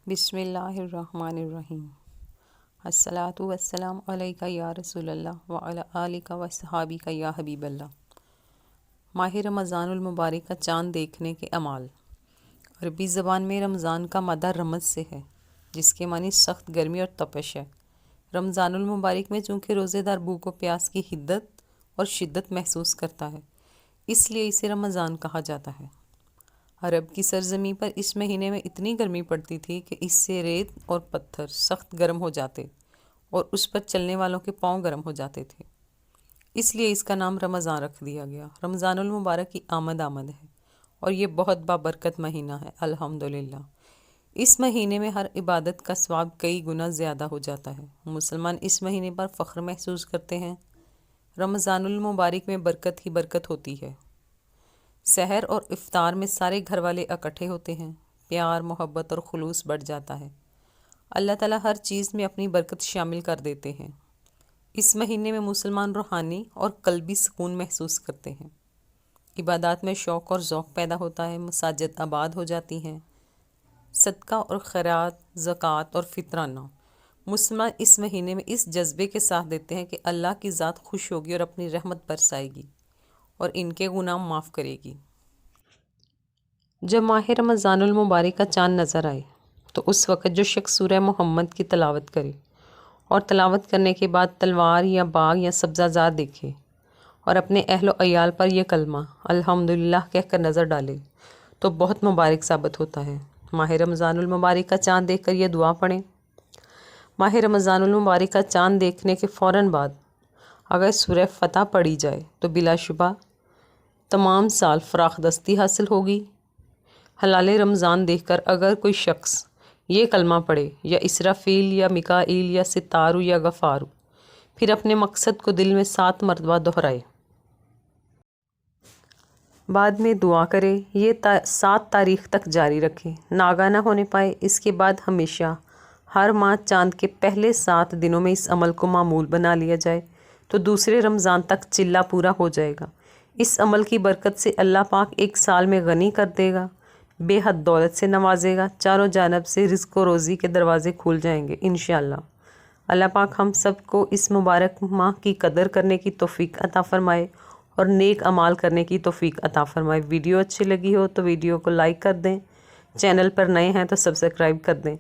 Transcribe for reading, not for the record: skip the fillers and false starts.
بسم اللہ الرحمن الرحیم۔ الصلاۃ والسلام علیکہ یا رسول اللہ وعلی آلک و صحابک یا حبیب اللہ۔ ماہ رمضان المبارک کا چاند دیکھنے کے اعمال۔ عربی زبان میں رمضان کا مادہ رمض سے ہے، جس کے معنی سخت گرمی اور تپش ہے۔ رمضان المبارک میں چونکہ روزے دار بھوک و پیاس کی حدت اور شدت محسوس کرتا ہے، اس لیے اسے رمضان کہا جاتا ہے۔ عرب کی سرزمین پر اس مہینے میں اتنی گرمی پڑتی تھی کہ اس سے ریت اور پتھر سخت گرم ہو جاتے اور اس پر چلنے والوں کے پاؤں گرم ہو جاتے تھے، اس لیے اس کا نام رمضان رکھ دیا گیا۔ رمضان المبارک کی آمد ہے اور یہ بہت بابرکت مہینہ ہے، الحمدللہ۔ اس مہینے میں ہر عبادت کا ثواب کئی گنا زیادہ ہو جاتا ہے۔ مسلمان اس مہینے پر فخر محسوس کرتے ہیں۔ رمضان المبارک میں برکت ہی برکت ہوتی ہے۔ سحر اور افطار میں سارے گھر والے اکٹھے ہوتے ہیں، پیار محبت اور خلوص بڑھ جاتا ہے۔ اللہ تعالیٰ ہر چیز میں اپنی برکت شامل کر دیتے ہیں۔ اس مہینے میں مسلمان روحانی اور قلبی سکون محسوس کرتے ہیں۔ عبادات میں شوق اور ذوق پیدا ہوتا ہے، مساجد آباد ہو جاتی ہیں۔ صدقہ اور خیرات، زکوٰۃ اور فطرانہ مسلمان اس مہینے میں اس جذبے کے ساتھ دیتے ہیں کہ اللہ کی ذات خوش ہوگی اور اپنی رحمت برسائے گی اور ان کے گناہ معاف کرے گی۔ جب ماہ رمضان المبارک کا چاند نظر آئے تو اس وقت جو شخص سورہ محمد کی تلاوت کرے اور تلاوت کرنے کے بعد تلوار یا باغ یا سبزہ زار دیکھے اور اپنے اہل و عیال پر یہ کلمہ الحمدللہ کہہ کر نظر ڈالے تو بہت مبارک ثابت ہوتا ہے۔ ماہ رمضان المبارک کا چاند دیکھ کر یہ دعا پڑھیں۔ ماہ رمضان المبارک کا چاند دیکھنے کے فوراً بعد اگر سورہ فتح پڑھی جائے تو بلا شبہ تمام سال فراخ دستی حاصل ہوگی۔ ہلال رمضان دیکھ کر اگر کوئی شخص یہ کلمہ پڑھے یا اسرافیل یا میکائیل یا ستارو یا غفارو، پھر اپنے مقصد کو دل میں 7 مرتبہ دہرائے، بعد میں دعا کرے، یہ 7 تاریخ تک جاری رکھے، ناگاہ نہ ہونے پائے، اس کے بعد ہمیشہ ہر ماہ چاند کے پہلے 7 دنوں میں اس عمل کو معمول بنا لیا جائے تو دوسرے رمضان تک چلہ پورا ہو جائے گا۔ اس عمل کی برکت سے اللہ پاک ایک سال میں غنی کر دے گا، بے حد دولت سے نوازے گا، چاروں جانب سے رزق و روزی کے دروازے کھل جائیں گے انشاءاللہ۔ اللہ پاک ہم سب کو اس مبارک ماہ کی قدر کرنے کی توفیق عطا فرمائے اور نیک اعمال کرنے کی توفیق عطا فرمائے۔ ویڈیو اچھی لگی ہو تو ویڈیو کو لائک کر دیں، چینل پر نئے ہیں تو سبسکرائب کر دیں